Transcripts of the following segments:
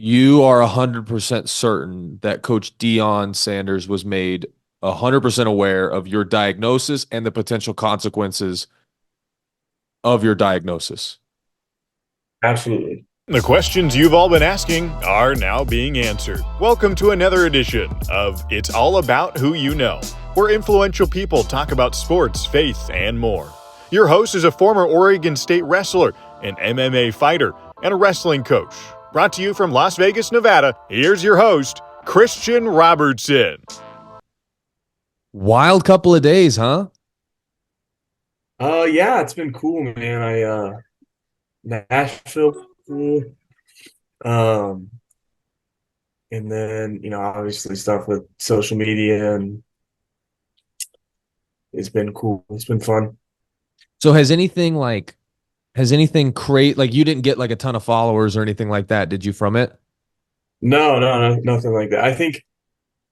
you are 100% certain that Coach Deion Sanders was made 100% aware of your diagnosis and the potential consequences of your diagnosis. Absolutely. The questions you've all been asking are now being answered. Welcome to another edition of It's All About Who You Know, where influential people talk about sports, faith, and more. Your host is a former Oregon State wrestler, an MMA fighter, and a wrestling coach. Brought to you from Las Vegas, Nevada, here's your host, Caiden Robertson. Wild couple of days, huh? Yeah, it's been cool, man. Nashville, cool. Um, and then, obviously stuff with social media, and it's been cool. It's been fun. So has anything create like you didn't get like a ton of followers or anything like that, did you from it? No, nothing like that.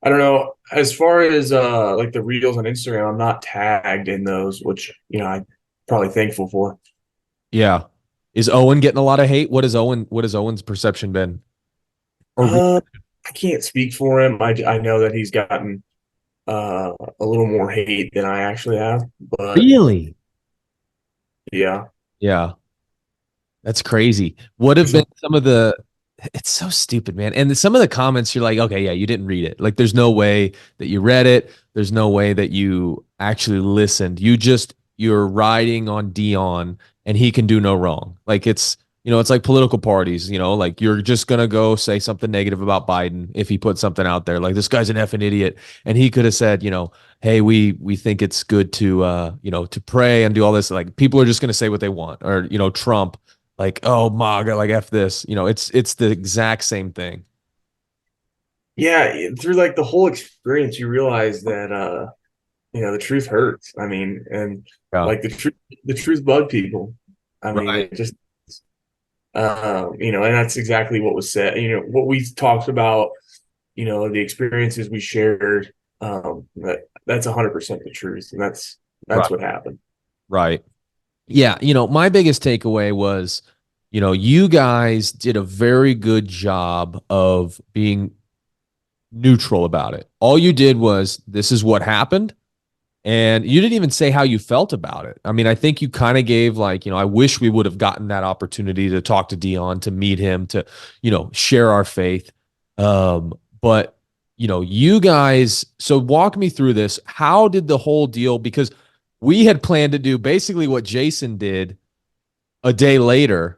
I don't know, as far as like the reels on Instagram, I'm not tagged in those, which, I'm probably thankful for. Yeah. Is Owen getting a lot of hate? What has Owen's perception been? Or Uh, I can't speak for him. I know that he's gotten a little more hate than I actually have, but really? yeah. Yeah. That's crazy. What have been some of the it's so stupid, man. And some of the comments you're like, okay, yeah, you didn't read it. Like there's no way that you read it. There's no way that you actually listened. You're riding on Dion and he can do no wrong. Like it's like political parties, like you're just gonna go say something negative about Biden if he put something out there. Like this guy's an effing idiot. And he could have said, hey, we think it's good to pray and do all this. Like people are just gonna say what they want. Or, Trump like, oh MAGA, like F this. It's the exact same thing. Yeah, through like the whole experience, you realize that the truth hurts. I mean, and Yeah. like the truth bugged people. I mean, Right. it just and that's exactly what was said. What we talked about, the experiences we shared, that's 100% the truth. And that's Right. what happened. Right. Yeah. My biggest takeaway was, you guys did a very good job of being neutral about it. All you did was, this is what happened. And you didn't even say how you felt about it. I mean, I think you kind of gave like, I wish we would have gotten that opportunity to talk to Dion, to meet him, to, share our faith. But, you guys, so walk me through this. How did the whole deal, because we had planned to do basically what Jason did a day later,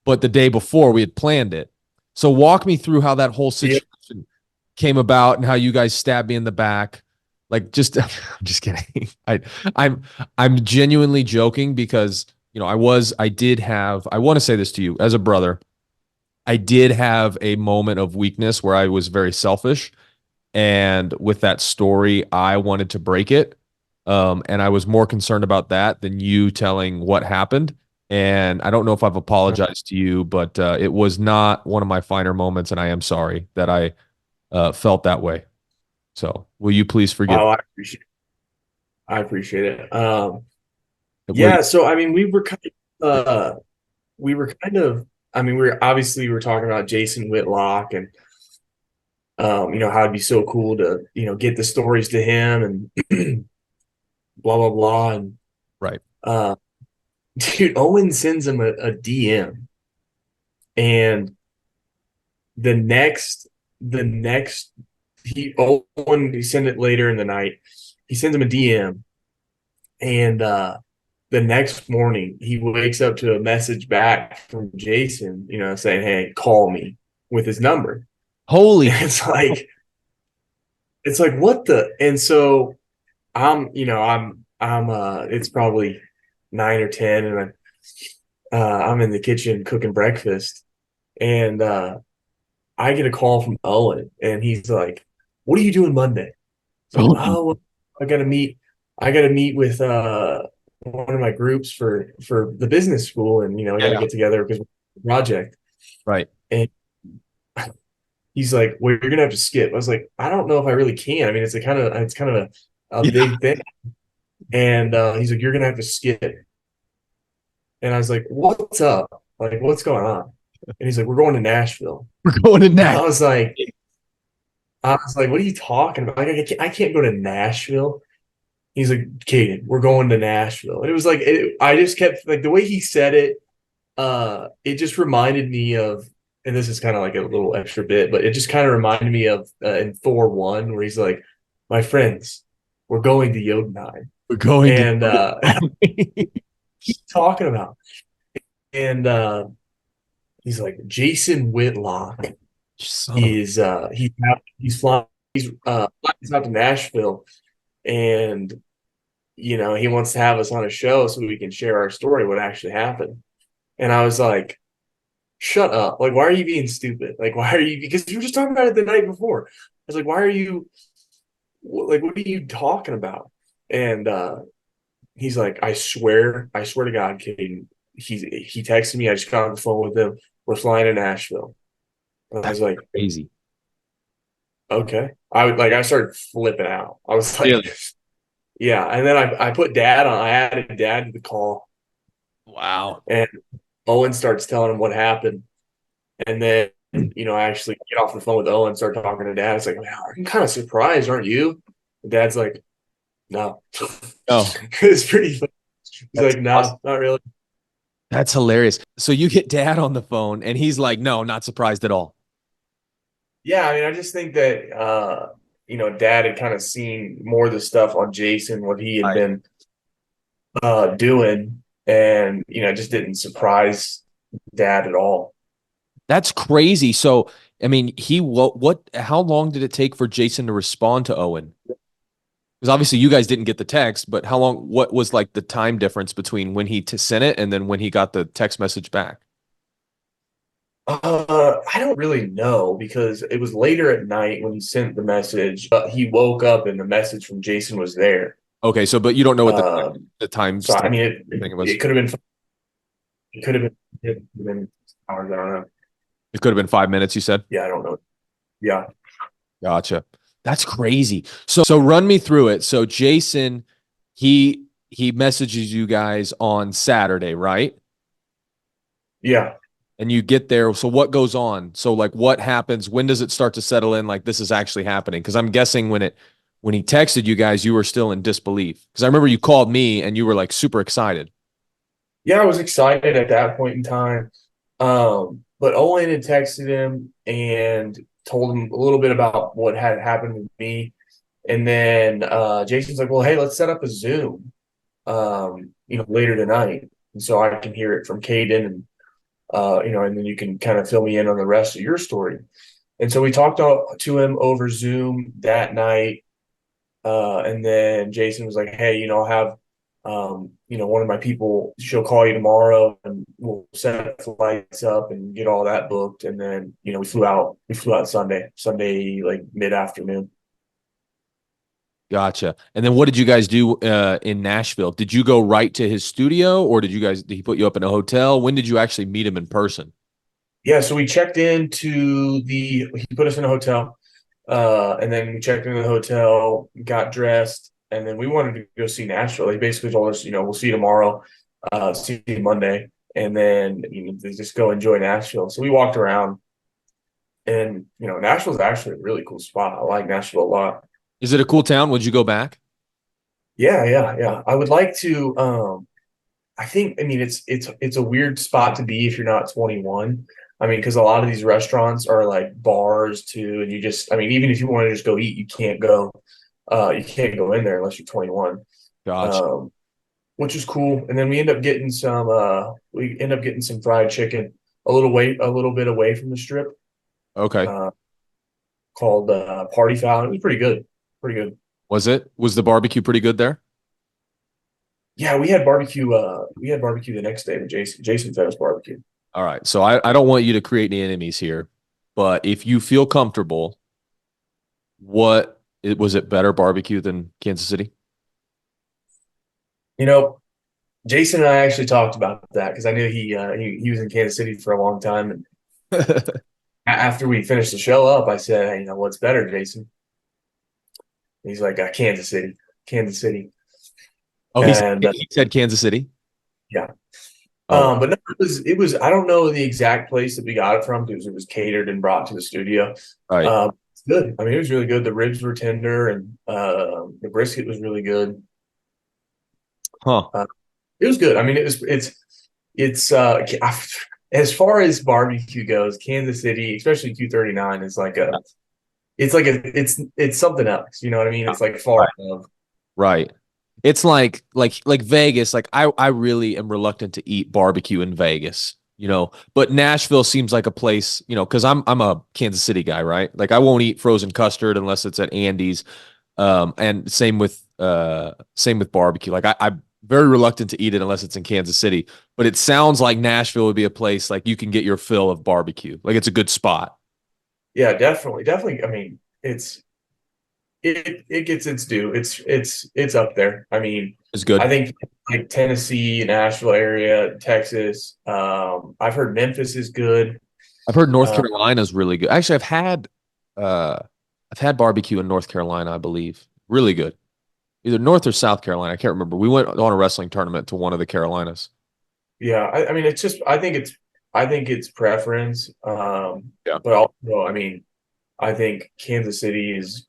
but the day before we had planned it. So walk me through how that whole Yeah. situation came about and how you guys stabbed me in the back. Like just I'm just kidding. I'm I'm genuinely joking because I want to say this to you as a brother. I did have a moment of weakness where I was very selfish. And with that story, I wanted to break it. And I was more concerned about that than you telling what happened. And I don't know if I've apologized to you, but it was not one of my finer moments. And I am sorry that I felt that way. So will you please forgive? Oh, I appreciate it. Will you? Yeah. So, I mean, we were kind of, I mean, we were talking about Jason Whitlock, and how it'd be so cool to, get the stories to him and blah blah blah. And Right. uh dude, Owen sends him a DM, and the next he sent it later in the night. He sends him a DM, and the next morning he wakes up to a message back from Jason, saying, "Hey, call me," with his number. Holy And it's like what the. And so I'm it's probably 9 or 10, and I'm in the kitchen cooking breakfast, and I get a call from Owen, and he's like, "What are you doing Monday?" It's like, crap. "Oh, well, I gotta meet. I gotta meet with one of my groups for the business school, and I got to Yeah. get together because project." Right. And he's like, "Well, you're gonna have to skip." I was like, "I don't know if I really can. I mean, it's kind of a Yeah. big thing." And he's like, "You're gonna have to skip." And I was like, "What's up? Like, what's going on?" he's like, we're going to Nashville. We're going to I Nashville. was like, what are you talking about? Like, I can't go to Nashville. He's like, Caiden, we're going to Nashville. And it was like, I just kept like the way he said it. It just reminded me of, and this is kind of like a little extra bit, but it just kind of reminded me of in Thor 1, where he's like, my friends, we're going to Jotunheim. We're going And to. he's talking about. And he's like, Jason Whitlock Son of a. is he's flying out to Nashville, and he wants to have us on a show so we can share our story, what actually happened. And I was like, shut up. Like, why are you being stupid? Like, why are you, because you were just talking about it the night before. I was like, why are you, like, what are you talking about? And he's like, I swear to God, Caden, he texted me. I just got on the phone with him. We're flying to Nashville. And I was like, Crazy. okay. I started flipping out. I was like, Really? yeah. And then I put dad on, I added dad to the call. Wow. And Owen starts telling him what happened. And then, I actually get off the phone with Owen, start talking to dad. It's like, man, I'm kind of surprised, aren't you? And dad's like, no. Oh, It's pretty funny. He's that's like, no, awesome. not really. That's hilarious. So you get dad on the phone and he's like, no, not surprised at all. Yeah, I mean, I just think that dad had kind of seen more of the stuff on Jason, what he had Right. been doing, and it just didn't surprise dad at all. That's crazy. So, I mean, how long did it take for Jason to respond to Owen? Because obviously you guys didn't get the text, but what was like the time difference between when he sent it and then when he got the text message back? I don't really know because it was later at night when he sent the message. He woke up and the message from Jason was there. Okay, so but you don't know what the time So I stamp mean, thing was. it could have been, it could have been hours. I don't know. It could have been 5 minutes, you said? Yeah, I don't know. Yeah, Gotcha. That's crazy. So run me through it. So Jason, he messages you guys on Saturday, right? yeah. And you get there. So what goes on? So like what happens? When does it start to settle in like this is actually happening? Because I'm guessing when he texted you guys, you were still in disbelief. Because I remember you called me and you were like super excited. Yeah, I was excited at that point in time. But Owen had texted him and told him a little bit about what had happened with me. And then Jason's like, well, hey, let's set up a Zoom, later tonight. And so I can hear it from Caiden and, and then you can kind of fill me in on the rest of your story. And so we talked to him over Zoom that night. And then Jason was like, hey, I'll have one of my people, she'll call you tomorrow and we'll set flights up and get all that booked. And then, we flew out Sunday, like mid-afternoon. Gotcha. And then what did you guys do in Nashville? Did you go right to his studio or did he put you up in a hotel? When did you actually meet him in person? Yeah, so we checked into he put us in a hotel, and then we checked into the hotel, got dressed, and then we wanted to go see Nashville. They basically told us, we'll see you tomorrow, see you Monday, and then just go enjoy Nashville. So we walked around, and Nashville's actually a really cool spot. I like Nashville a lot. Is it a cool town? Would you go back? Yeah. I would like to. I think. I mean, it's a weird spot to be if you're not 21. I mean, because a lot of these restaurants are like bars too, and even if you want to just go eat, you can't go. You can't go in there unless you're 21. Gotcha. Which is cool. And then we end up getting some fried chicken a little bit away from the strip, Okay. called Party Foul. It was pretty good. Pretty good. Was the barbecue pretty good there? Yeah, we had barbecue. We had barbecue the next day with Jason. Jason fed us barbecue. All right. So I don't want you to create any enemies here, but if you feel comfortable, was it better barbecue than Kansas City? Jason and I actually talked about that because I knew he was in Kansas City for a long time. And after we finished the show up, I said, "Hey, what's better, Jason?" And he's like, "Kansas City, Kansas City." Oh, And he said Kansas City. yeah, Oh, But no, it was I don't know the exact place that we got it from because it was catered and brought to the studio. right. It's good. I mean, it was really good. The ribs were tender and the brisket was really good. Huh. Uh, it was good. I mean, it's as far as barbecue goes, Kansas City, especially Q39, is like it's something else. You know what I mean? It's like far Right. above. Right. It's like Vegas. Like I really am reluctant to eat barbecue in Vegas, but Nashville seems like a place, because I'm a Kansas City guy, right? Like I won't eat frozen custard unless it's at Andy's. And same with barbecue. Like I'm very reluctant to eat it unless it's in Kansas City. But it sounds like Nashville would be a place like you can get your fill of barbecue. Like it's a good spot. Yeah, definitely, definitely. I mean, it gets its due. It's up there. I mean, It's I good. think like Tennessee, Nashville area, Texas. I've heard Memphis is good. I've heard North Uh, Carolina's really good. Actually, uh I've had barbecue in North Carolina, I believe. Really good. Either North or South Carolina. I can't remember. We went on a wrestling tournament to one of the Carolinas. yeah, I mean, it's just I think it's preference. Yeah. But also, I mean, I think Kansas City is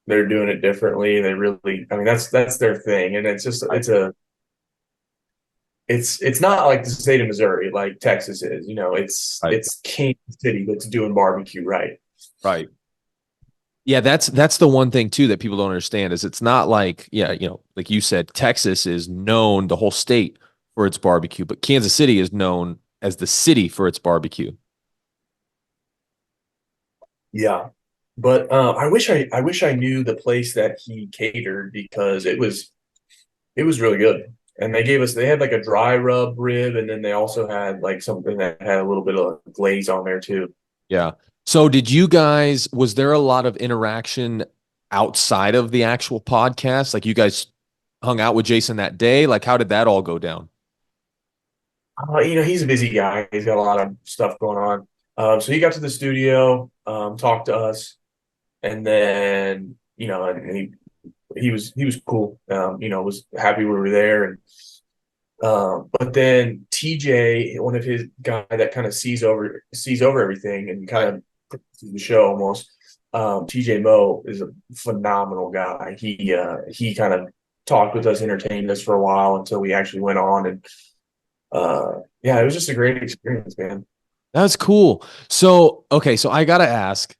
they're doing it differently. They really, I mean, that's their thing, and it's just Right. it's not like the state of Missouri like Texas is. You know, it's Right. it's Kansas City that's doing barbecue right. Right. Yeah, that's the one thing too that people don't understand is it's not like, yeah, like you said, Texas is known the whole state for its barbecue, but Kansas City is known as the city for its barbecue. Yeah. But I wish I knew the place that he catered because it was really good. And they had like a dry rub rib and then they also had like something that had a little bit of glaze on there too. Yeah. So was there a lot of interaction outside of the actual podcast? Like you guys hung out with Jason that day? Like how did that all go down? He's a busy guy. He's got a lot of stuff going on. So he got to the studio, talked to us, and then and he was cool. Was happy we were there, and but then TJ, one of his guy that kind of sees over everything and kind Right. of produces the show almost. TJ Moe is a phenomenal guy. He kind of talked with us, entertained us for a while until we actually went on, and yeah, it was just a great experience, man. That's cool. So, okay, so I gotta ask,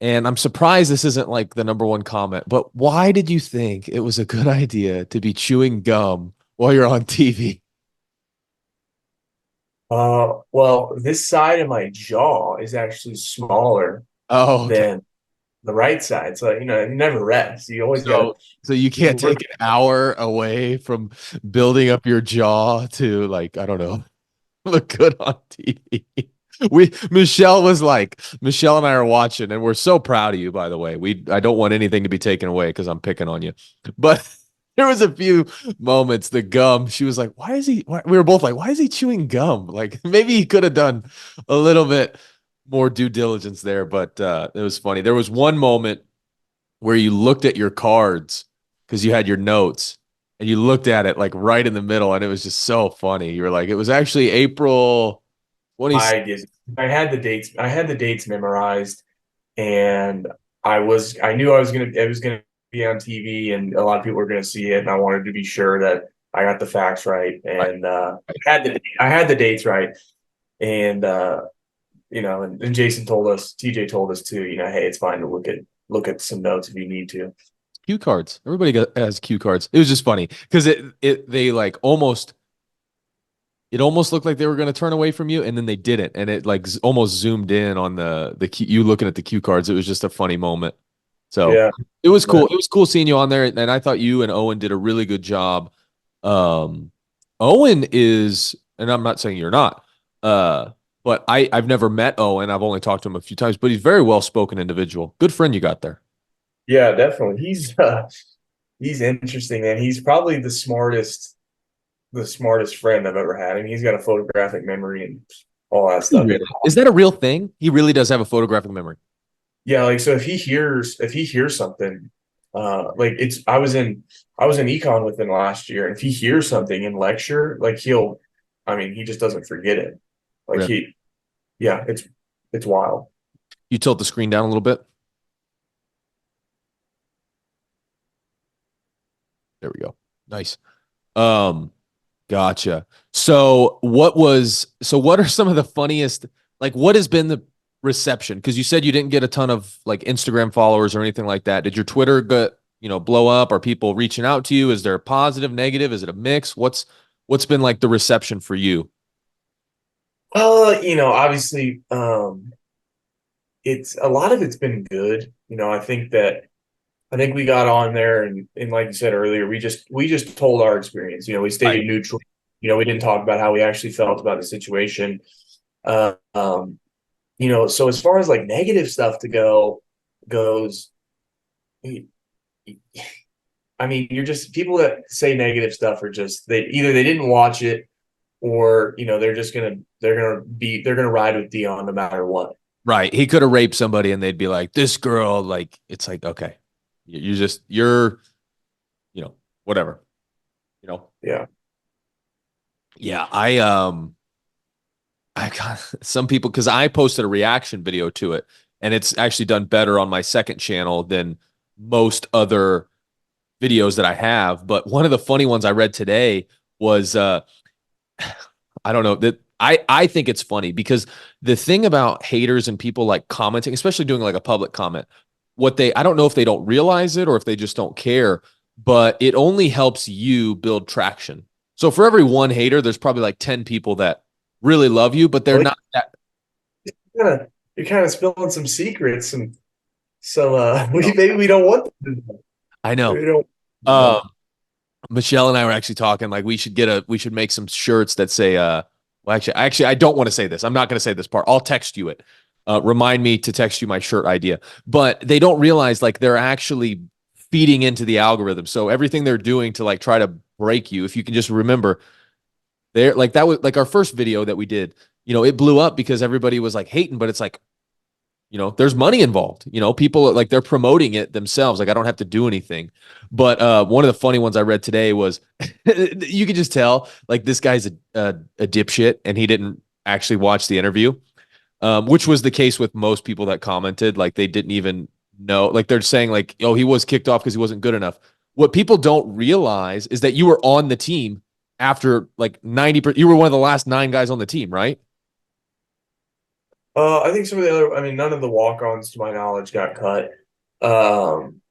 and I'm surprised this isn't like the number one comment, but why did you think it was a good idea to be chewing gum while you're on TV? Well, this side of my jaw is actually smaller Oh, okay. than the right side, so it never rests. You always got to So you can't work. take an hour away from building up your jaw to like, I don't know, look good on TV. Michelle and I are watching, and we're so proud of you, by the way. I don't want anything to be taken away because I'm picking on you. But there was a few moments, the gum, she was like, we were both like, why is he chewing gum? Like maybe he could have done a little bit more due diligence there, but it was funny. There was one moment where you looked at your cards because you had your notes and you looked at it like right in the middle, and it was just so funny. You were like, it was actually April 20. I had the dates. I had the dates memorized, and I knew it was gonna be on TV, and a lot of people were gonna see it, and I wanted to be sure that I got the facts right, Right. and I had the dates right, and and Jason told us, TJ told us too, hey, it's fine to look at some notes if you need to. Cue cards. Has cue cards. It was just funny because they like almost looked like they were going to turn away from you, and then they didn't, and it like almost zoomed in on you looking at the cue cards. It was just a funny moment. So Yeah, it was cool. It was cool seeing you on there, and I thought you and Owen did a really good job. Um, Owen is, and I'm not saying you're not, but I've never met Owen. I've only talked to him a few times, but he's a very well spoken individual. Good friend you got there. yeah, definitely. He's interesting, man. He's probably the smartest friend I've ever had. I mean, he's got a photographic memory and all that stuff. Is that a real thing? He really does have a photographic memory. Yeah, like so if he hears something, like I was in econ with him last year, and if he hears something in lecture, like I mean, he just doesn't forget it. Like Really? it's wild. You tilt the screen down a little bit. There we go. Nice. Um, Gotcha. What are some of the funniest, like what has been the reception? Because you said you didn't get a ton of like Instagram followers or anything like that. Did your Twitter blow up? Are people reaching out to you? Is there a positive, negative? Is it a mix? What's been like the reception for you? Obviously, it's a lot of it's been good. I think we got on there and like you said earlier, we just told our experience. We Right. stayed neutral. We didn't talk about how we actually felt about the situation. Uh, um, so as far as like negative stuff to goes, I mean, you're just people that say negative stuff are just they didn't watch it or they're gonna ride with Dion no matter what. Right. He could have raped somebody and they'd be like, this girl, like, it's like, okay, you're, you know, whatever, you know? Yeah. Yeah. I got some people because I posted a reaction video to it, and it's actually done better on my second channel than most other videos that I have. But one of the funny ones I read today was I don't know that I think it's funny because the thing about haters and people like commenting, especially doing like a public comment, I don't know if they don't realize it or if they just don't care, but it only helps you build traction. So for every one hater, there's probably like 10 people that really love you, but they're Well, not that. you're kind of spilling some secrets, and so we don't want them to know. I know. We don't. Um, Michelle and I were actually talking like we should make some shirts that say well actually I don't want to say this. I'm not going to say this part. I'll text you it. Remind me to text you my shirt idea. But they don't realize like they're actually feeding into the algorithm. So everything they're doing to like try to break you, if you can just remember, they're like that was like our first video that we did, it blew up because everybody was like hating, but it's like there's money involved. People like they're promoting it themselves. Like I don't have to do anything. But one of the funny ones I read today was you could just tell like this guy's a dipshit and he didn't actually watch the interview, which was the case with most people that commented. Like they didn't even know. Like they're saying like, oh, he was kicked off because he wasn't good enough. What people don't realize is that you were on the team after like 90%. You were one of the last 9 guys on the team, right? I think some of the other. I mean, none of the walk-ons, to my knowledge, got cut. Um,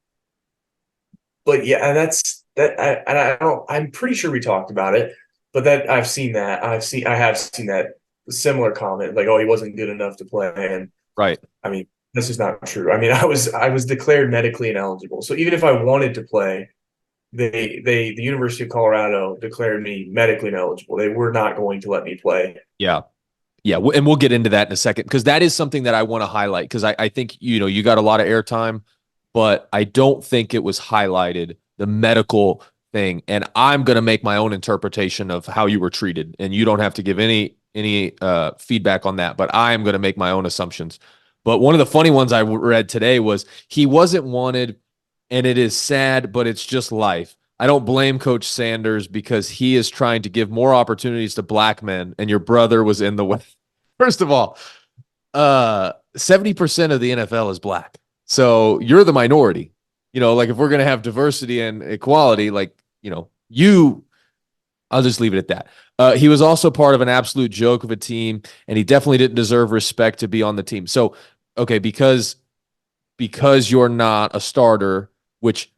but yeah, and that's that. I don't. I'm pretty sure we talked about it, but that I've seen that. I have seen that similar comment, like, "Oh, he wasn't good enough to play." And Right. I mean, this is not true. I mean, I was declared medically ineligible. So even if I wanted to play, the University of Colorado declared me medically ineligible. They were not going to let me play. Yeah. Yeah, and we'll get into that in a second because that is something that I want to highlight because I think you got a lot of airtime, but I don't think it was highlighted the medical thing, and I'm gonna make my own interpretation of how you were treated, and you don't have to give any feedback on that, but I am gonna make my own assumptions. But one of the funny ones I read today was he wasn't wanted, and it is sad, but it's just life. I don't blame Coach Sanders because he is trying to give more opportunities to black men, and your brother was in the way. First of all, 70% of the NFL is black. So you're the minority. Like if we're going to have diversity and equality, like, I'll just leave it at that. He was also part of an absolute joke of a team, and he definitely didn't deserve respect to be on the team. So, okay, because you're not a starter, which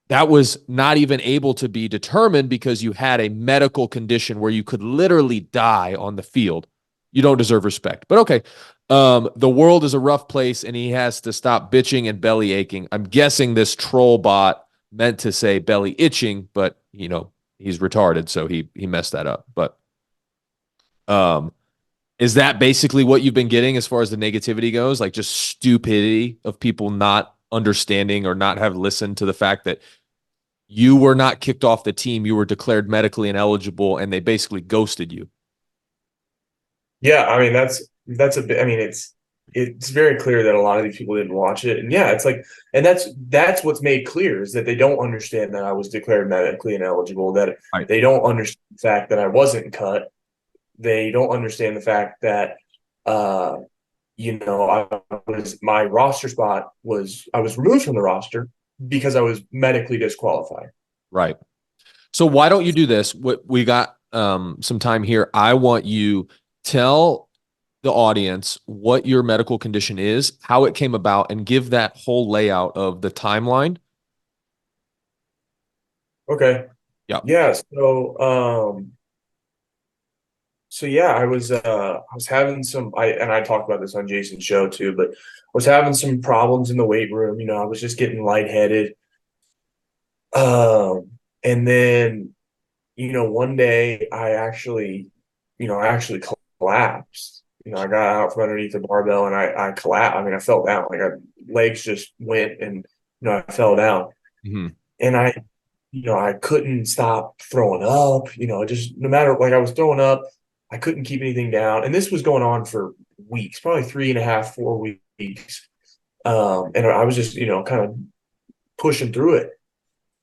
that was not even able to be determined because you had a medical condition where you could literally die on the field. You don't deserve respect. But okay, the world is a rough place, and he has to stop bitching and belly aching. I'm guessing this troll bot meant to say belly itching, but he's retarded, so he messed that up. But is that basically what you've been getting as far as the negativity goes? Like just stupidity of people not understanding or not have listened to the fact that you were not kicked off the team. You were declared medically ineligible, and they basically ghosted you. Yeah, I mean that's a bit. I mean it's very clear that a lot of these people didn't watch it, and yeah, it's like, and that's what's made clear is that they don't understand that I was declared medically ineligible. That Right. they don't understand the fact that I wasn't cut. they don't understand the fact that, my roster spot I was removed from the roster because I was medically disqualified. Right. So why don't you do this? We got some time here. I want you tell the audience what your medical condition is, how it came about, and give that whole layout of the timeline. Okay. Yeah. Yeah. So yeah, I was having I talked about this on Jason's show too, but I was having some problems in the weight room. I was just getting lightheaded. And then, one day I actually collapsed. I got out from underneath the barbell and I collapsed. I mean, I fell down. Like legs just went and I fell down. Mm-hmm. And I couldn't stop throwing up. Just no matter, like, I was throwing up, I couldn't keep anything down. And this was going on for weeks, probably 3.5, 4 weeks. And I was just, kind of pushing through it.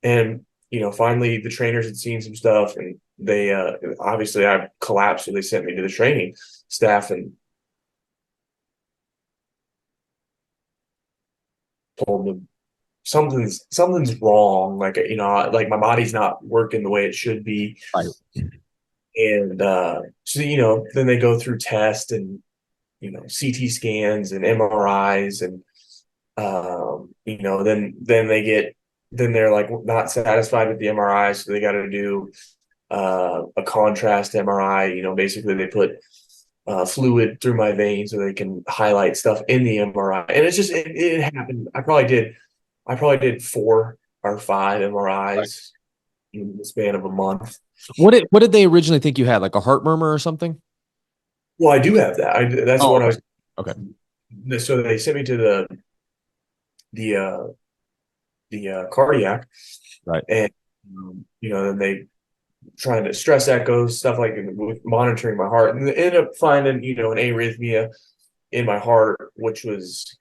And, finally the trainers had seen some stuff and they, obviously I collapsed. So they sent me to the training staff and told them something's wrong. Like, like my body's not working the way it should be. Right. And so, then they go through tests and, CT scans and MRIs and, then they're like not satisfied with the MRI. So they got to do a contrast MRI. Basically they put fluid through my veins so they can highlight stuff in the MRI. And it's just, it happened. I probably did 4 or 5 MRIs in the span of a month. What did they originally think you had? Like a heart murmur or something? Well, I do have that. That's what okay. I was. Okay. So they sent me to the cardiac, Right. and then they trying to stress echoes, stuff like with monitoring my heart, and they ended up finding an arrhythmia in my heart, which was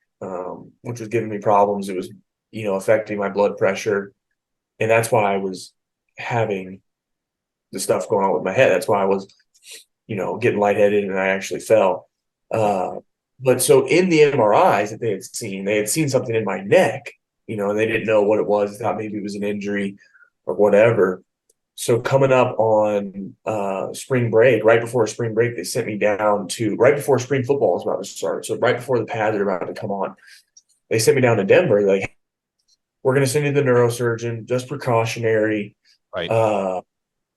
giving me problems. It was affecting my blood pressure, and that's why I was having the stuff going on with my head. That's why I was getting lightheaded and I actually fell. But so in the MRIs that they had seen something in my neck, and they didn't know what it was. They thought maybe it was an injury or whatever. So coming up on spring break, right before spring break, they sent me down to right before spring football was about to start. So right before the pads are about to come on, they sent me down to Denver. Like, we're going to send you to the neurosurgeon, just precautionary. Right.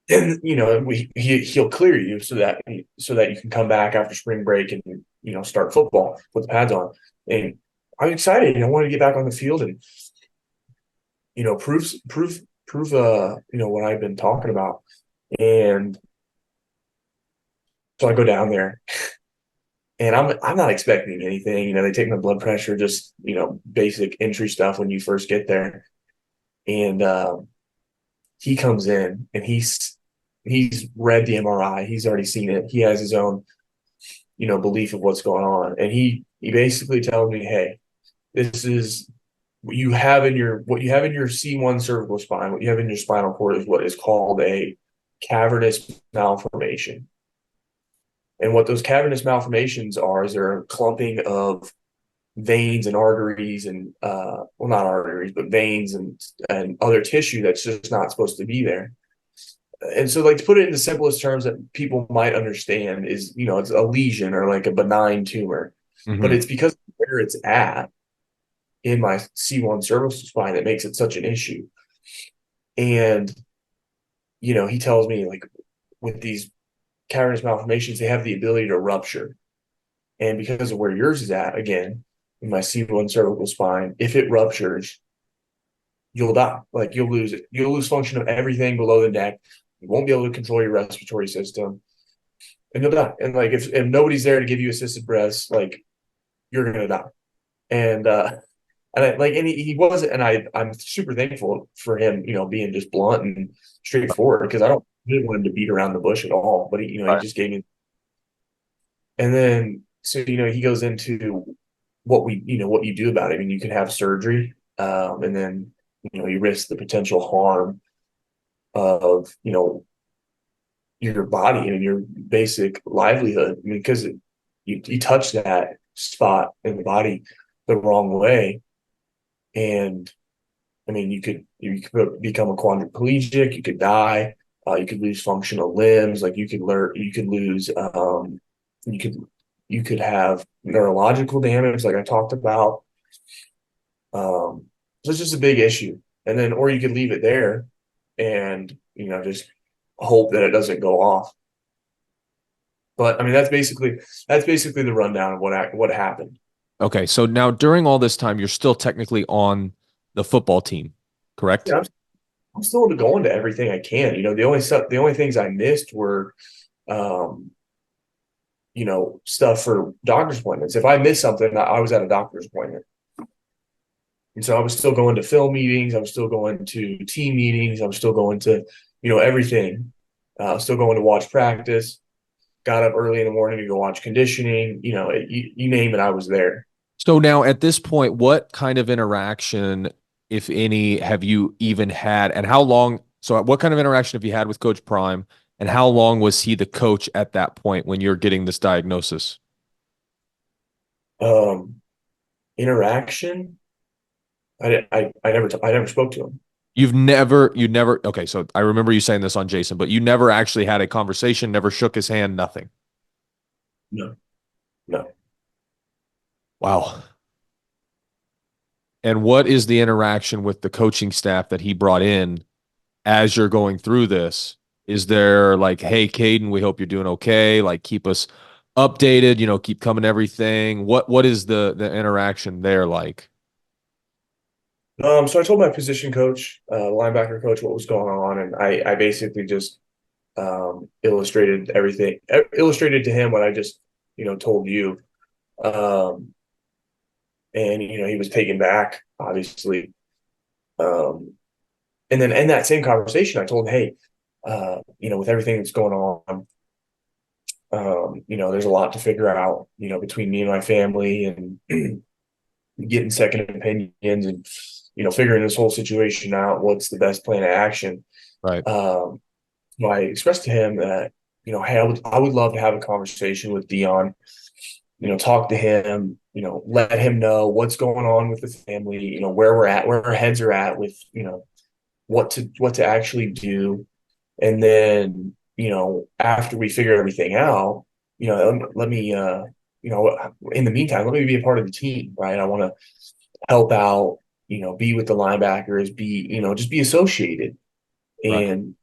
And he'll clear you so that you can come back after spring break and start football with the pads on. And I'm excited. I want to get back on the field and prove what I've been talking about. And so I go down there and I'm not expecting anything. They take my blood pressure, just basic entry stuff when you first get there. And he comes in and he's read the MRI. He's already seen it. He has his own, belief of what's going on. And he basically tells me, hey, this is what you have in your C1 cervical spine, what you have in your spinal cord is what is called a cavernous malformation. And what those cavernous malformations are is they're a clumping of veins and arteries and well, not arteries, but veins and other tissue that's just not supposed to be there. And so, like, to put it in the simplest terms that people might understand is, it's a lesion or like a benign tumor, but it's because of where it's at in my C1 cervical spine that makes it such an issue. And, he tells me, like, with these cavernous malformations, they have the ability to rupture. And because of where yours is at, again, in my C1 cervical spine, if it ruptures, you'll die. Like, you'll lose it. You'll lose function of everything below the neck. You won't be able to control your respiratory system, and you'll die. And like, if nobody's there to give you assisted breaths, like, you're gonna die. And he wasn't. And I'm super thankful for him, being just blunt and straightforward, because I didn't want him to beat around the bush at all. But he just gave me. And then so he goes into what you do about it. I mean, you can have surgery, and then you risk the potential harm of your body and your basic livelihood. I mean, because you touch that spot in the body the wrong way, and I mean, you could become a quadriplegic, you could die, you could lose functional limbs, like you could lose, you could you could have neurological damage, like I talked about. So it's just a big issue, and then or you could leave it there, and just hope that it doesn't go off. But I mean, that's basically the rundown of what happened. Okay, so now during all this time, you're still technically on the football team, correct? Yeah, I'm still going to everything I can. The only things I missed were, um, stuff for doctor's appointments. If I missed something, I was at a doctor's appointment. And so I was still going to film meetings. I was still going to team meetings. I was still going to, everything. Still going to watch practice. Got up early in the morning to go watch conditioning. You name it, I was there. So now at this point, what kind of interaction, if any, have you even had, and how long? So what kind of interaction have you had with Coach Prime, and how long was he the coach at that point when you're getting this diagnosis? Um, Interaction. I never spoke to him. You never, okay, so I remember you saying this on Jason, but you never actually had a conversation, never shook his hand, nothing. No, no. Wow. And what is the interaction with the coaching staff that he brought in as you're going through this? Is there like, hey, Caiden, we hope you're doing okay. Like, keep us updated, keep coming to everything. What is the interaction there like? So I told my position coach, linebacker coach, what was going on, and I basically just illustrated to him what I just told you, um, and he was taken back, obviously. And then in that same conversation, I told him, hey, with everything that's going on, there's a lot to figure out, between me and my family, and getting second opinions, and figuring this whole situation out. What's the best plan of action? Right. So I expressed to him that hey, I would love to have a conversation with Deion. Talk to him. Let him know what's going on with the family. Where we're at, where our heads are at with what to actually do, and then after we figure everything out, let me in the meantime, let me be a part of the team, right? I want to help out, be with the linebackers, just be associated. Right. And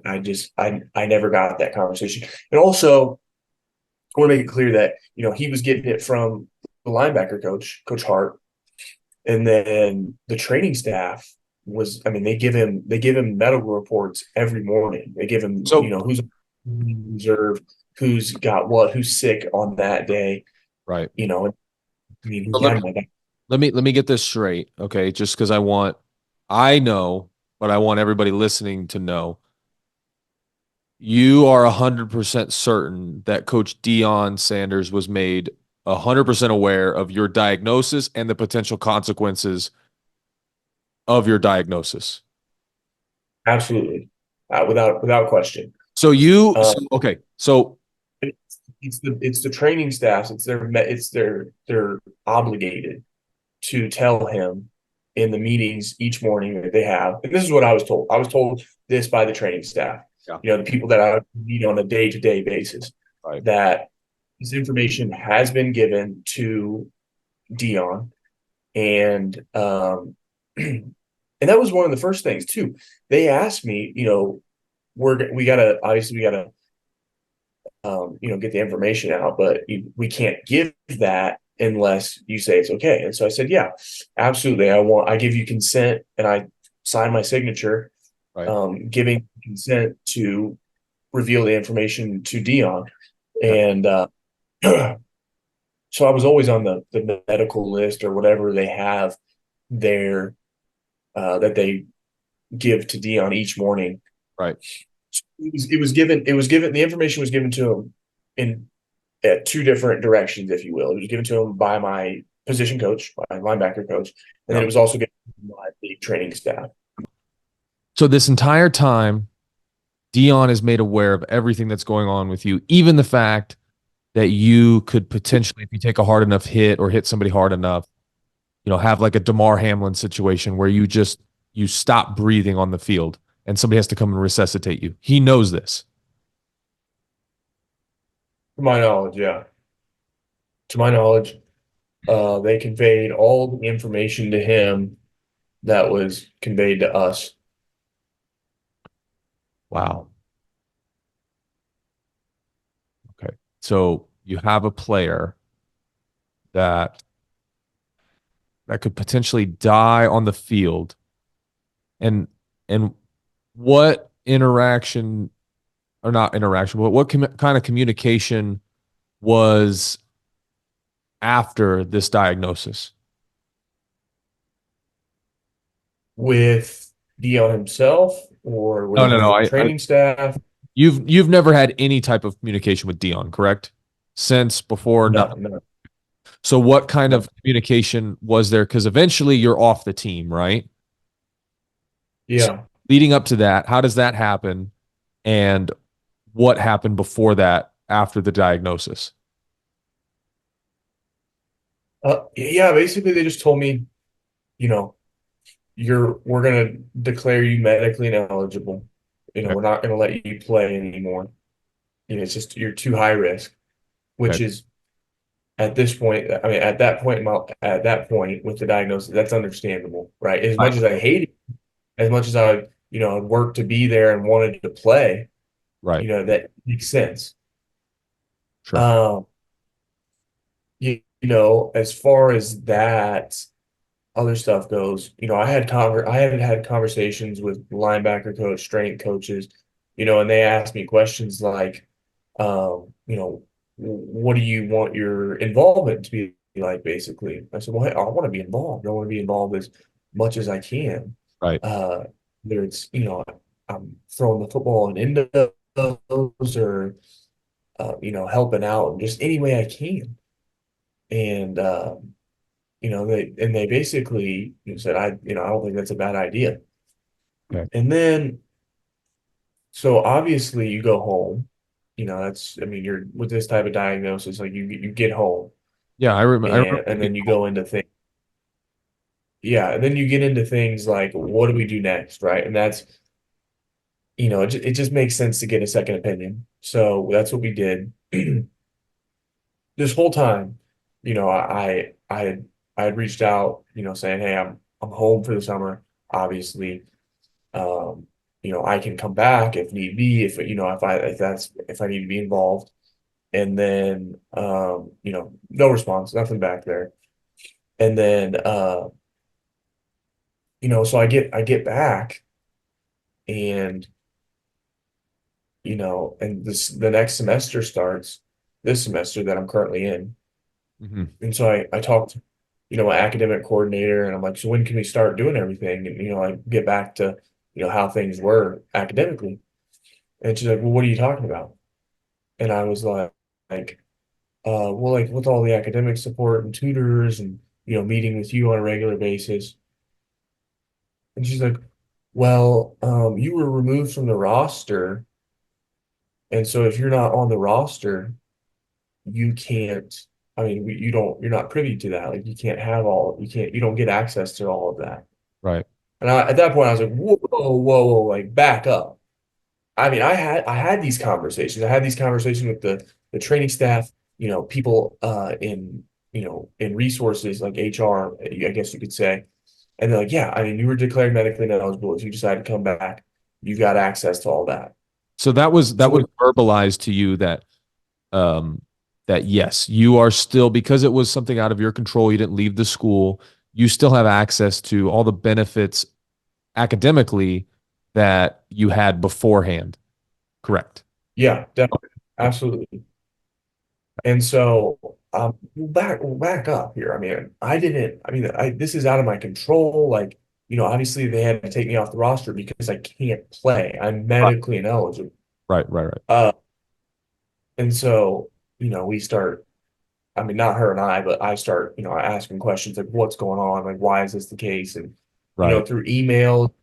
I never got that conversation. And also, I want to make it clear that he was getting it from the linebacker coach, Coach Hart, and then the training staff was. I mean, they give him medical reports every morning. They give him So who's reserve, who's got what, who's sick on that day. right. I mean, So let me get this straight, okay? Just because I know, but I want everybody listening to know. You are 100% certain that Coach Deion Sanders was made 100% aware of your diagnosis and the potential consequences of your diagnosis. absolutely, without question. So okay. So It's the training staffs. They're obligated to tell him in the meetings each morning that they have. And this is what I was told. I was told this by the training staff. yeah, The people that I meet on a day-to-day basis, right, that this information has been given to Dion, and and that was one of the first things too. They asked me, we gotta get the information out, but we can't give that unless you say it's okay. And so I said, yeah, absolutely. I give you consent, and I sign my signature, right, giving consent to reveal the information to Dion. okay, And so I was always on the medical list or whatever they have there, that they give to Dion each morning. right, The information was given to him in at two different directions, if you will. It was given to him by my position coach, my linebacker coach, and then yeah. it was also given by the training staff. So this entire time, Deion is made aware of everything that's going on with you, even the fact that you could potentially, if you take a hard enough hit or hit somebody hard enough, have like a Damar Hamlin situation where you stop breathing on the field and somebody has to come and resuscitate you. He knows this. To my knowledge, yeah. To my knowledge, they conveyed all the information to him that was conveyed to us. Wow. Okay. So you have a player that could potentially die on the field. And what interaction or not interaction, but what kind of communication was after this diagnosis? With Deion himself or No, with no, no. the training staff? You've never had any type of communication with Deion, correct? Since before, No, nothing. no, So what kind no. of communication was there? Because eventually you're off the team, right? So Yeah. leading up to that, how does that happen? And what happened before that after the diagnosis? Yeah, basically they just told me, you know, we're gonna declare you medically ineligible. Okay. We're not gonna let you play anymore. It's just you're too high risk, which Okay. is at this point, I mean, at that point with the diagnosis, that's understandable, right? As Right. much as I hated, as much as I'd worked to be there and wanted to play, Right. that makes sense. Sure. Um, as far as that other stuff goes, I had had conversations with linebacker coach, strength coaches, and they asked me questions like, what do you want your involvement to be like, basically? I said, well, hey, I want to be involved. I want to be involved as much as I can. Right. Uh, Whether it's, I'm throwing the football in endos or, helping out in just any way I can. And, they basically said, I don't think that's a bad idea. Okay. And then, so obviously you go home, I mean, you're with this type of diagnosis, like you get home Yeah, I remember and you then you go into things. Yeah. And then you get into things like, what do we do next? Right. And that's, it just makes sense to get a second opinion. So that's what we did. This whole time, I had reached out, saying, hey, I'm home for the summer, obviously. Um, I can come back if need be, if I need to be involved. And then no response, nothing back there. And then so I get back and and the next semester starts, this semester that I'm currently in. Mhm. And so I talked to, my academic coordinator and I'm like, so when can we start doing everything? And, I get back to, how things were academically. And she's like, well, what are you talking about? And I was like, well, like with all the academic support and tutors and, meeting with you on a regular basis. And she's like, well, you were removed from the roster. And so if you're not on the roster, you can't, I mean, you're not privy to that. Like you don't get access to all of that. Right. And at that point, I was like, whoa, whoa, whoa, like back up. I mean, I had these conversations. I had these conversations with the training staff, people in resources like HR, I guess you could say. And they're like, yeah, I mean, you were declared medically ineligible. If you decide to come back, you got access to all that. So that was So verbalized to you um that yes, you are still, because it was something out of your control, you didn't leave the school, you still have access to all the benefits academically that you had beforehand. Correct. yeah, definitely, absolutely. And so we'll back up here. I mean, this is out of my control. Like, obviously they had to take me off the roster because I can't play. I'm Right. medically ineligible. Right. Right. Right. Uh, and so, we start, I mean, not her and I, but I start, asking questions like what's going on? Like, why is this the case? And, Right. through email,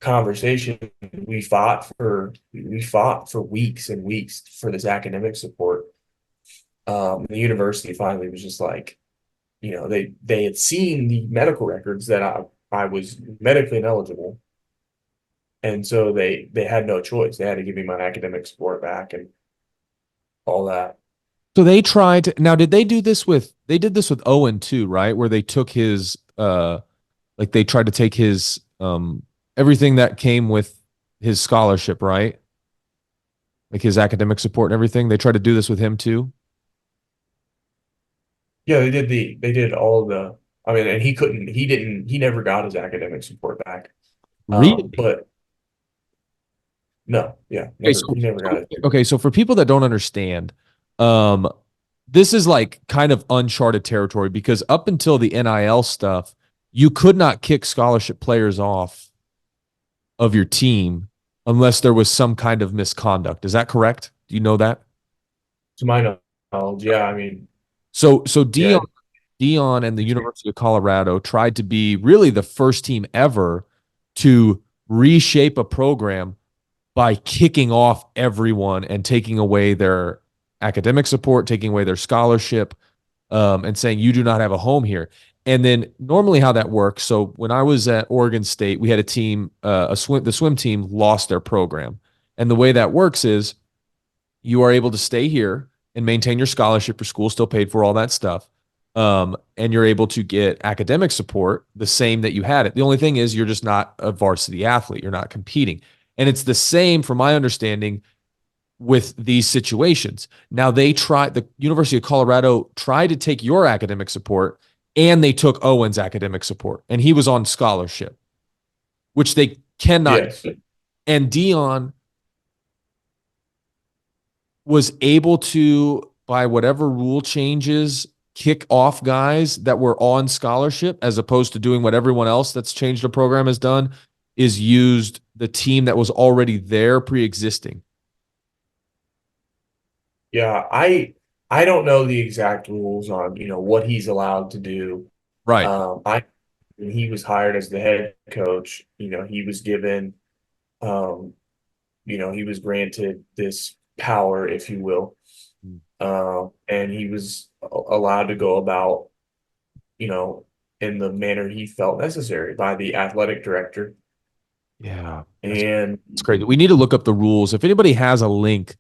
conversation, we fought for weeks and weeks for this academic support. The university finally was just like, they had seen the medical records that I was medically ineligible, and so they had no choice. They had to give me my academic support back and all that. So they tried to, now did they do this with they did this with Owen too, right? Where they took his like they tried to take his everything that came with his scholarship, right? Like his academic support and everything. They tried to do this with him too. Yeah, they did all the. I mean, and he never got his academic support back. Really? But no, yeah, Okay, he never got it. okay, so for people that don't understand, um, this is like kind of uncharted territory because up until the NIL stuff, you could not kick scholarship players off of your team unless there was some kind of misconduct. Is that correct? Do you know that? To my knowledge, yeah, I mean, So yeah, Deion and the University of Colorado tried to be really the first team ever to reshape a program by kicking off everyone and taking away their academic support, taking away their scholarship, and saying you do not have a home here. And then normally how that works. So when I was at Oregon State, we had a team, the swim team lost their program, and the way that works is you are able to stay here and maintain your scholarship. Your school still paid for all that stuff. And you're able to get academic support the same that you had it. The only thing is you're just not a varsity athlete. You're not competing. And it's the same, from my understanding, with these situations. Now the University of Colorado tried to take your academic support and they took Owen's academic support and he was on scholarship, which they cannot. yes, And Deion was able to, by whatever rule changes, kick off guys that were on scholarship as opposed to doing what everyone else that's changed the program has done, is used the team that was already there pre-existing. yeah. I don't know the exact rules on what he's allowed to do. Right. I When he was hired as the head coach, he was given, um, he was granted this power, if you will, and he was allowed to go about, you know, in the manner he felt necessary by the athletic director. Yeah. And It's crazy. We need to look up the rules. If anybody has a link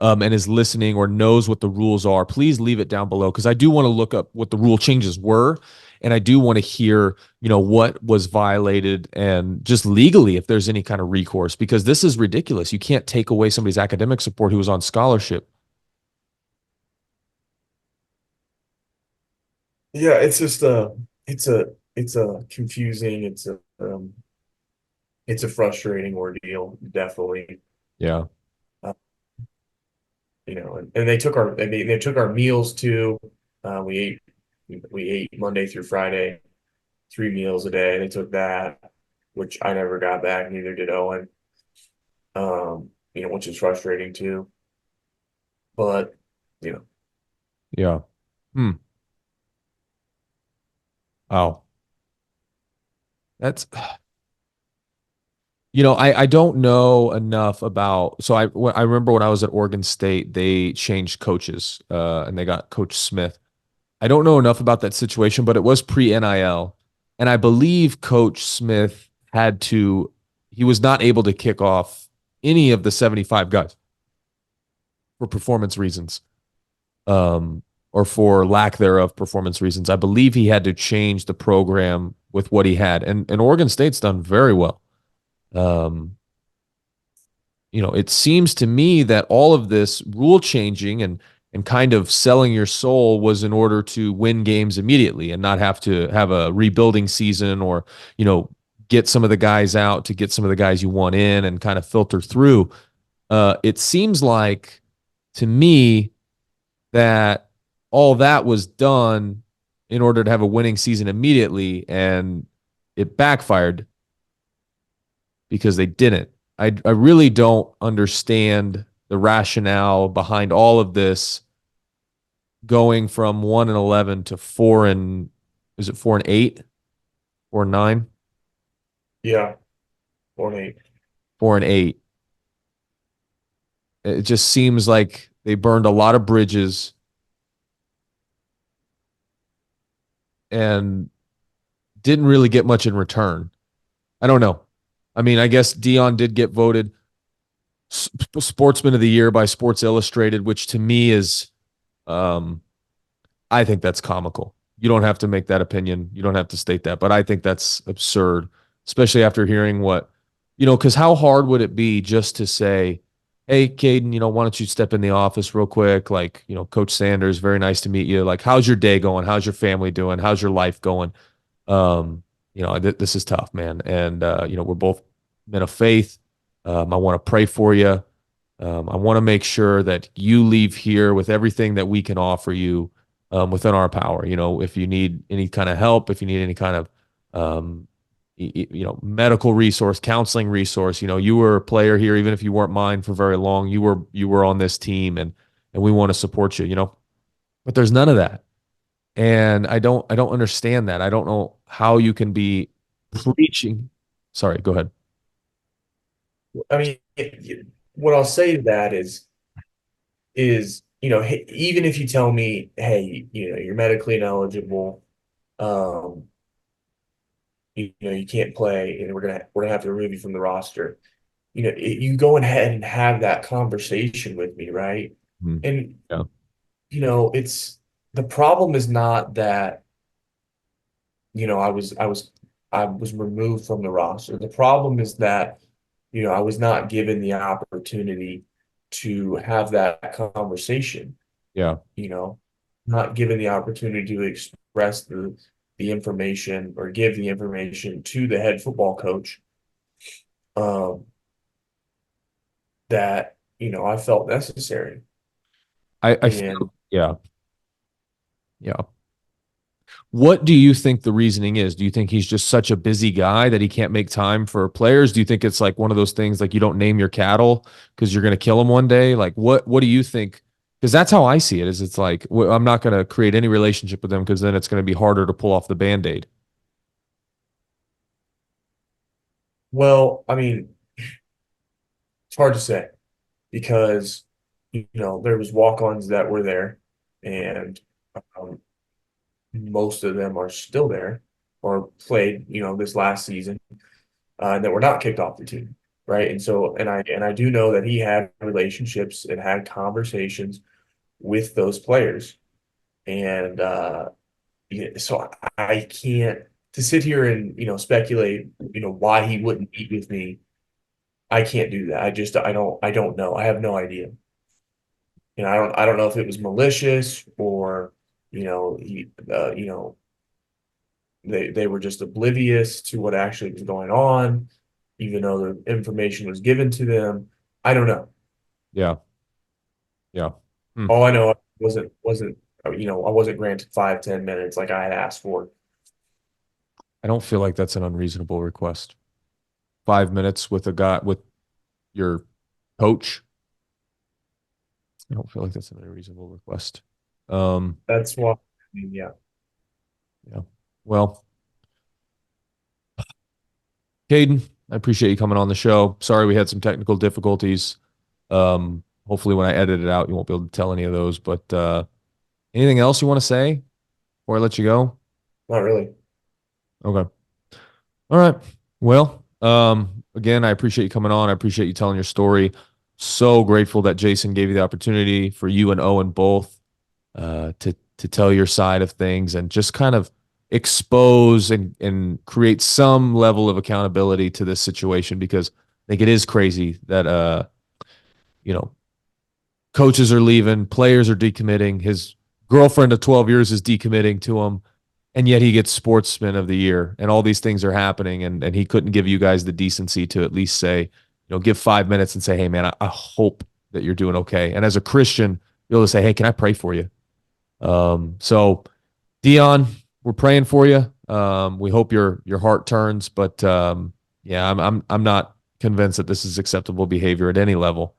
and is listening or knows what the rules are, please leave it down below because I do want to look up what the rule changes were. And I do want to hear, what was violated and just legally if there's any kind of recourse, because this is ridiculous. You can't take away somebody's academic support who was on scholarship. yeah, it's just it's a confusing, it's a frustrating ordeal, definitely. Yeah. Uh, and they took our meals too. We ate Monday through Friday, 3 meals a day. They took that, which I never got back. Neither did Owen. Which is frustrating too. But you know, Yeah. Hmm. Oh, that's, I don't know enough about, so I remember when I was at Oregon State, they changed coaches, and they got Coach Smith. I don't know enough about that situation, but it was pre-NIL. And I believe Coach Smith he was not able to kick off any of the 75 guys for performance reasons, or for lack thereof performance reasons. I believe he had to change the program with what he had. And Oregon State's done very well. Um, it seems to me that all of this rule changing and kind of selling your soul was in order to win games immediately and not have to have a rebuilding season or, get some of the guys out to get some of the guys you want in and kind of filter through. It seems like to me that all that was done in order to have a winning season immediately, and it backfired because they didn't. I really don't understand the rationale behind all of this going from 1-11 to 4 and is it 4-8 or 9? yeah, 4-8. 4-8. It just seems like they burned a lot of bridges and didn't really get much in return. I don't know. I mean, I guess Deion did get voted Sportsman of the Year by Sports Illustrated, which to me is, I think that's comical. You don't have to make that opinion. You don't have to state that, but I think that's absurd, especially after hearing what, because how hard would it be just to say, hey, Caiden, why don't you step in the office real quick? Like, Coach Sanders, very nice to meet you. Like, how's your day going? How's your family doing? How's your life going? This is tough, man. And, we're both men of faith. I want to pray for you. I want to make sure that you leave here with everything that we can offer you within our power. If you need any kind of help, if you need any kind of, medical resource, counseling resource, you were a player here, even if you weren't mine for very long, you were on this team and we want to support you, but there's none of that. And I don't understand that. I don't know how you can be preaching. Sorry, go ahead. I mean, what I'll say to that is even if you tell me, hey, you're medically ineligible, um, you can't play, and we're gonna have to remove you from the roster. You go ahead and have that conversation with me, right? Mhm. And Yeah. it's the problem is not that I was removed from the roster. The problem is that I was not given the opportunity to have that conversation, Yeah. not given the opportunity to express the information or give the information to the head football coach um, that I felt necessary. I And feel, yeah. Yeah. What do you think the reasoning is? Do you think he's just such a busy guy that he can't make time for players? Do you think it's like one of those things like you don't name your cattle because you're going to kill him one day? Like what do you think? Because that's how I see it. Is it's like I'm not going to create any relationship with them because then it's going to be harder to pull off the Band-Aid. well, I mean, it's hard to say because there was walk-ons that were there, and um, most of them are still there or played this last season that were not kicked off the team, right? And so and I do know that he had relationships and had conversations with those players, and so I can't to sit here and speculate why he wouldn't meet with me. I can't do that. I don't know. I have no idea. I don't know if it was malicious or he they were just oblivious to what actually was going on, even though the information was given to them. I don't know. Yeah. Yeah. Hmm. All I know wasn't I wasn't granted 5-10 minutes like I had asked for. I don't feel like that's an unreasonable request. 5 minutes with a guy with your coach. I don't feel like that's an unreasonable request. That's why, I mean, yeah. Yeah. Well, Caiden, I appreciate you coming on the show. Sorry we had some technical difficulties. Hopefully when I edit it out, you won't be able to tell any of those. But anything else you want to say before I let you go? Not really. Okay. All right. Well, again, I appreciate you coming on. I appreciate you telling your story. So grateful that Jason gave you the opportunity for you and Owen both to tell your side of things and just kind of expose and create some level of accountability to this situation because I think it is crazy that you know coaches are leaving, players are decommitting, his girlfriend of 12 years is decommitting to him, and yet he gets Sportsman of the Year, and all these things are happening, and he couldn't give you guys the decency to at least say, give 5 minutes and say, hey man, I hope that you're doing okay, and as a Christian, be able to say, hey, can I pray for you? So Deion, we're praying for you. We hope your heart turns, but yeah, I'm not convinced that this is acceptable behavior at any level,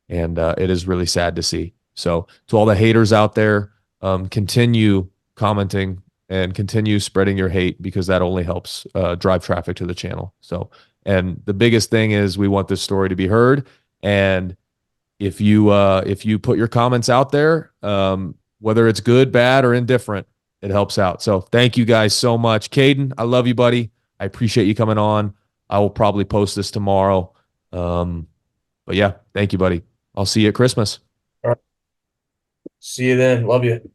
and it is really sad to see. So to all the haters out there, continue commenting and continue spreading your hate, because that only helps drive traffic to the channel. So, and the biggest thing is we want this story to be heard. And if you put your comments out there, whether it's good, bad, or indifferent, it helps out. So thank you guys so much. Caiden, I love you, buddy. I appreciate you coming on. I will probably post this tomorrow. But yeah, thank you, buddy. I'll see you at Christmas. All right. See you then. Love you.